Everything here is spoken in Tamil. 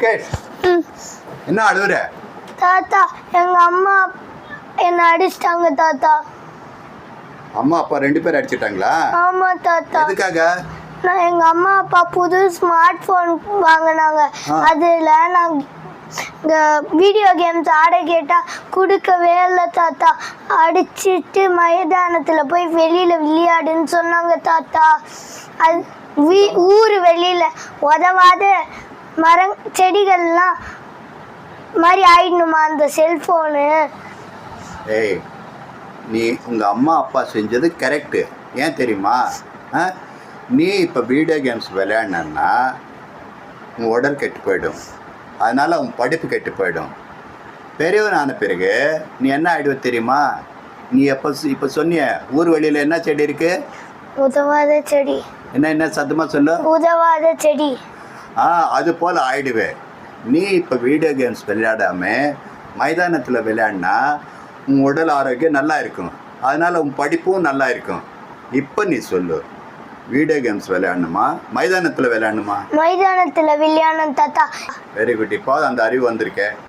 முகேஷ், என்ன அழுவுற? தாத்தா எங்க அம்மா என்ன அடிச்சிட்டாங்க தாத்தா. அம்மா அப்பா 2 பேர் அடிச்சிட்டாங்களா? ஆமா தாத்தா. எதுக்காக? நான் எங்க அம்மா அப்பா புது ஸ்மார்ட் போன் வாங்கினாங்க. அதுல நான் வீடியோ கேம்ஸ் ஆட கேட்டா கொடுக்கவே இல்லை தாத்தா. அடிச்சிட்டு மைதானத்துல போய் வெளியில விளையாடுன்னு சொன்னாங்க தாத்தா. அது ஊர் வெளியில உதவாத செடிகள்லாம் மாதிரி ஆயிடணுமா அந்த செல்போனு? ஏய், நீ உங்கள் அம்மா அப்பா செஞ்சது கரெக்டு. ஏன் தெரியுமா? நீ இப்போ வீடியோ கேம்ஸ் விளையாடினா உன் உடல் கெட்டு போயிடும். அதனால் உன் படிப்பு கெட்டு போயிடும். பெரியவன் ஆன பிறகு நீ என்ன ஆகிடுவ தெரியுமா? நீ இப்போ சொன்னிய ஊர் வெளியில் என்ன செடி இருக்கு? உதவாத செடி. என்ன சத்தமாக சொல்லு. உதவாத செடி. அது போல் ஆயிடுவேன். நீ இப்போ வீடியோ கேம்ஸ் விளையாடாமல் மைதானத்தில் விளையாடினா உன் உடல் ஆரோக்கியம் நல்லா இருக்கும். அதனால் உன் படிப்பும் நல்லா இருக்கும். இப்போ நீ சொல்லு, வீடியோ கேம்ஸ் விளையாடணுமா மைதானத்தில் விளையாடணுமா? மைதானத்தில் விளையாடணும் தாத்தா. Very good. இப்போ அந்த அறிவு வந்திருக்கேன்.